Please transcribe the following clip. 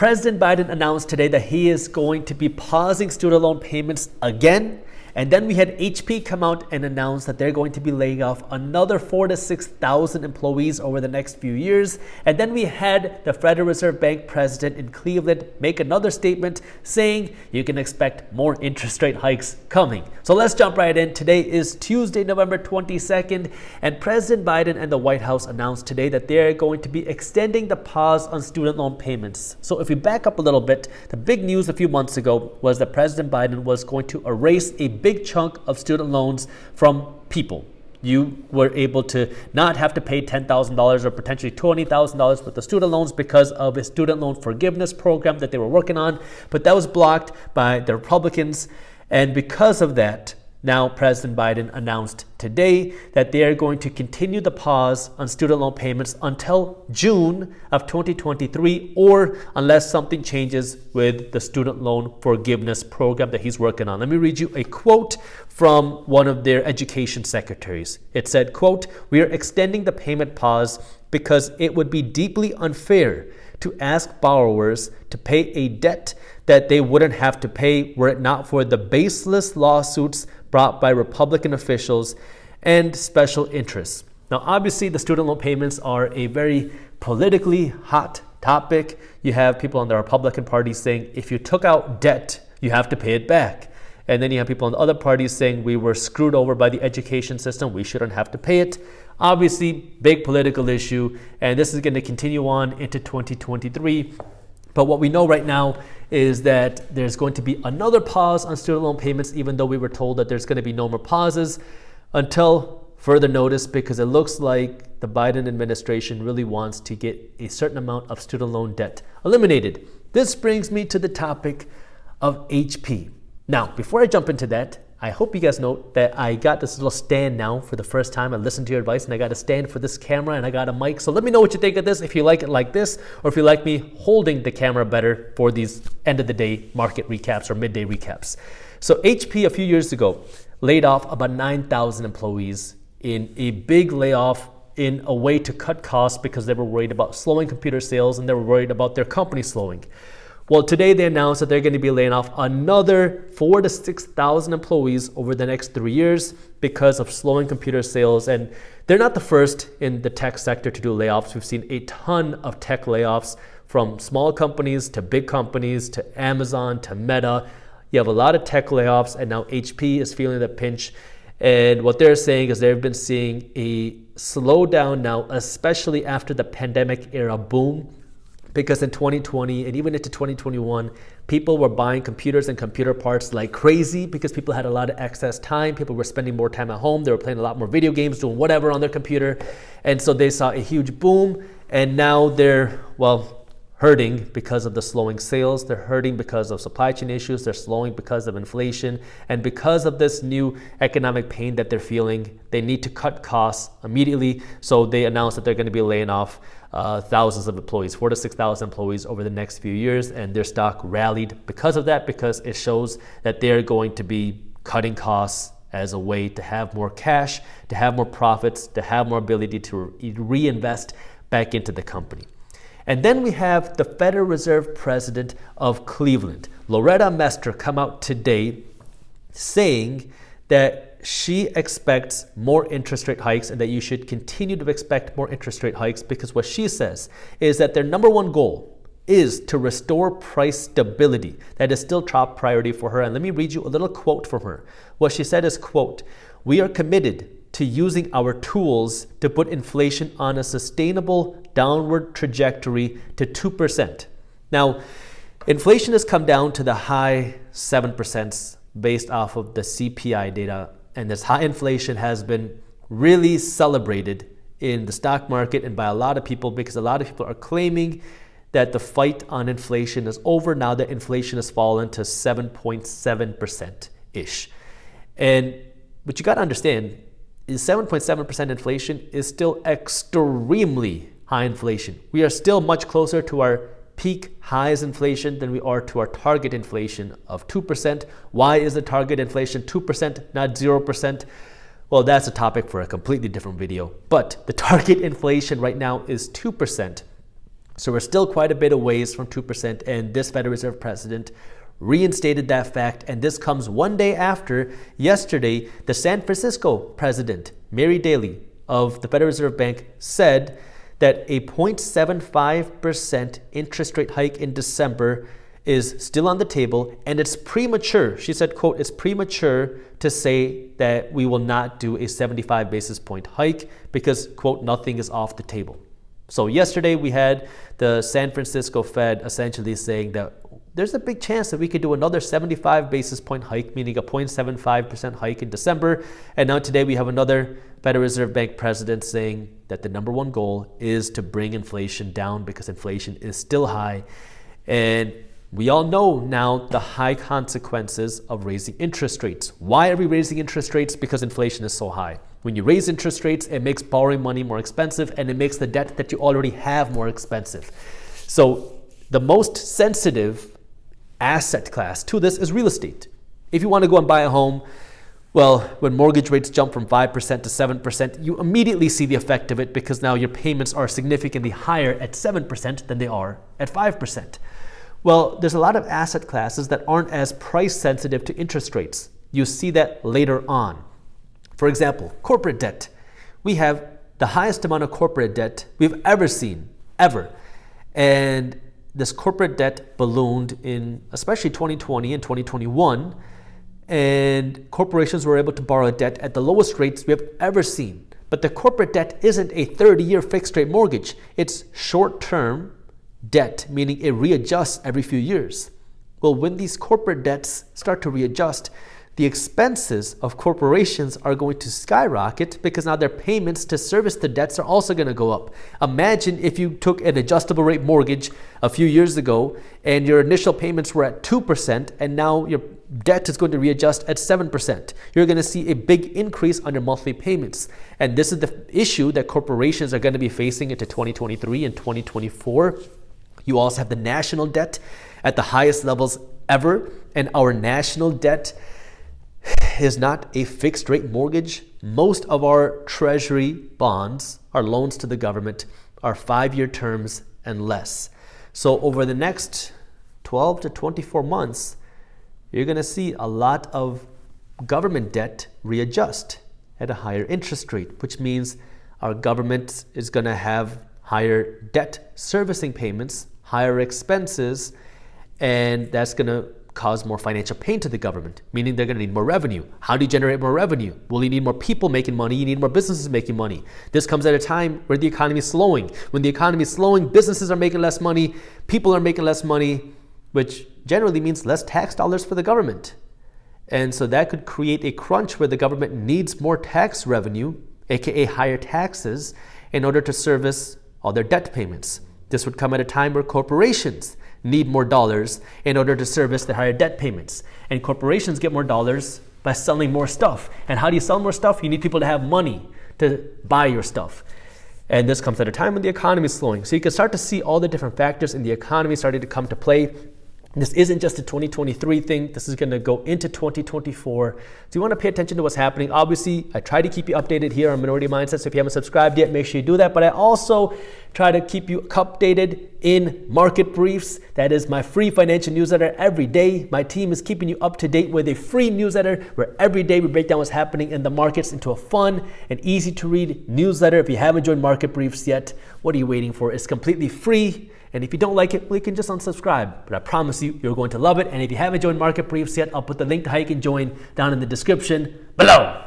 President Biden announced today that he is going to be pausing student loan payments again. And then we had HP come out and announce that they're going to be laying off another 4,000 to 6,000 employees over the next few years. And then we had the Federal Reserve Bank president in Cleveland make another statement saying you can expect more interest rate hikes coming. So let's jump right in. Today is Tuesday, November 22nd, and President Biden and the White House announced today that they're going to be extending the pause on student loan payments. So if we back up a little bit, the big news a few months ago was that President Biden was going to erase a big chunk of student loans from people. You were able to not have to pay $10,000 or potentially $20,000 with the student loans because of a student loan forgiveness program that they were working on, but that was blocked by the Republicans. And because of that, now President Biden announced today that they are going to continue the pause on student loan payments until June of 2023, or unless something changes with the student loan forgiveness program that he's working on. Let me read you a quote from one of their education secretaries. It said, quote, "We are extending the payment pause because it would be deeply unfair to ask borrowers to pay a debt that they wouldn't have to pay were it not for the baseless lawsuits brought by Republican officials and special interests." Now, obviously, the student loan payments are a very politically hot topic. You have people on the Republican Party saying, if you took out debt, you have to pay it back. And then you have people on the other parties saying we were screwed over by the education system, we shouldn't have to pay it. Obviously, big political issue, and this is going to continue on into 2023. But what we know right now is that there's going to be another pause on student loan payments, even though we were told that there's going to be no more pauses until further notice, because it looks like the Biden administration really wants to get a certain amount of student loan debt eliminated. This brings me to the topic of HP. Now, before I jump into that, I hope you guys know that I got this little stand now for the first time. I listened to your advice and I got a stand for this camera and I got a mic. So let me know what you think of this, if you like it like this, or if you like me holding the camera better for these end of the day market recaps or midday recaps. So HP a few years ago laid off about 9,000 employees in a big layoff in a way to cut costs because they were worried about slowing computer sales and they were worried about their company slowing. Well, today they announced that they're going to be laying off another 4,000 to 6,000 employees over the next 3 years because of slowing computer sales. And they're not the first in the tech sector to do layoffs. We've seen a ton of tech layoffs from small companies to big companies to Amazon to Meta. You have a lot of tech layoffs, and now HP is feeling the pinch. And what they're saying is they've been seeing a slowdown now, especially after the pandemic era boom. Because in 2020 and even into 2021, people were buying computers and computer parts like crazy because people had a lot of excess time. People were spending more time at home. They were playing a lot more video games, doing whatever on their computer. And so they saw a huge boom. And now they're, hurting because of the slowing sales. They're hurting because of supply chain issues. They're slowing because of inflation. And because of this new economic pain that they're feeling, they need to cut costs immediately. So they announced that they're going to be laying off thousands of employees, 4,000 to 6,000 employees over the next few years. And their stock rallied because of that, because it shows that they're going to be cutting costs as a way to have more cash, to have more profits, to have more ability to reinvest back into the company. And then we have the Federal Reserve President of Cleveland, Loretta Mester, come out today saying that she expects more interest rate hikes and that you should continue to expect more interest rate hikes, because what she says is that their number one goal is to restore price stability. That is still top priority for her. And let me read you a little quote from her. What she said is, quote, "We are committed to using our tools to put inflation on a sustainable downward trajectory to 2%. Now, inflation has come down to the high 7% based off of the CPI data. And this high inflation has been really celebrated in the stock market and by a lot of people, because a lot of people are claiming that the fight on inflation is over now that inflation has fallen to 7.7%-ish. And what you got to understand is 7.7% inflation is still extremely high inflation. We are still much closer to our peak highs inflation than we are to our target inflation of 2%. Why is the target inflation 2%, not 0%? Well, that's a topic for a completely different video. But the target inflation right now is 2%. So we're still quite a bit away from 2%, and this Federal Reserve president reinstated that fact, and this comes one day after yesterday the San Francisco president, Mary Daly of the Federal Reserve Bank, said that a 0.75% interest rate hike in December is still on the table, and it's premature. She said, quote, "It's premature to say that we will not do a 75 basis point hike because, quote, nothing is off the table." So yesterday we had the San Francisco Fed essentially saying that there's a big chance that we could do another 75 basis point hike, meaning a 0.75% hike in December. And now today we have another Federal Reserve Bank president saying that the number one goal is to bring inflation down because inflation is still high. And we all know now the high consequences of raising interest rates. Why are we raising interest rates? Because inflation is so high. When you raise interest rates, it makes borrowing money more expensive, and it makes the debt that you already have more expensive. So the most sensitive asset class to this is real estate. If you want to go and buy a home, well, when mortgage rates jump from 5% to 7%, you immediately see the effect of it because now your payments are significantly higher at 7% than they are at 5%. Well, there's a lot of asset classes that aren't as price sensitive to interest rates. You see that later on. For example, corporate debt. We have the highest amount of corporate debt we've ever seen, ever. And this corporate debt ballooned in especially 2020 and 2021. And corporations were able to borrow debt at the lowest rates we have ever seen. But the corporate debt isn't a 30-year fixed rate mortgage. It's short-term debt, meaning it readjusts every few years. Well, when these corporate debts start to readjust, the expenses of corporations are going to skyrocket because now their payments to service the debts are also going to go up. Imagine if you took an adjustable rate mortgage a few years ago and your initial payments were at 2% and now your debt is going to readjust at 7%. You're going to see a big increase on your monthly payments. And this is the issue that corporations are going to be facing into 2023 and 2024. You also have the national debt at the highest levels ever, and our national debt is not a fixed rate mortgage. Most of our treasury bonds, our loans to the government, are 5-year terms and less. So over the next 12 to 24 months, you're going to see a lot of government debt readjust at a higher interest rate, which means our government is going to have higher debt servicing payments, higher expenses, and that's going to cause more financial pain to the government, meaning they're going to need more revenue. How do you generate more revenue? Well, you need more people making money. You need more businesses making money. This comes at a time where the economy is slowing. When the economy is slowing, businesses are making less money, people are making less money, which generally means less tax dollars for the government. And so that could create a crunch where the government needs more tax revenue, aka higher taxes, in order to service all their debt payments. This would come at a time where corporations need more dollars in order to service the higher debt payments. And corporations get more dollars by selling more stuff. And how do you sell more stuff? You need people to have money to buy your stuff. And this comes at a time when the economy is slowing. So you can start to see all the different factors in the economy starting to come to play. This isn't just a 2023 thing. This is going to go into 2024. So you want to pay attention to what's happening. Obviously, I try to keep you updated here on Minority Mindset. So if you haven't subscribed yet, make sure you do that. But I also try to keep you updated in Market Briefs. That is my free financial newsletter every day. My team is keeping you up to date with a free newsletter where every day we break down what's happening in the markets into a fun and easy to read newsletter. If you haven't joined Market Briefs yet, what are you waiting for? It's completely free. And if you don't like it, well, you can just unsubscribe. But I promise you, you're going to love it. And if you haven't joined Market Briefs yet, I'll put the link to how you can join down in the description below.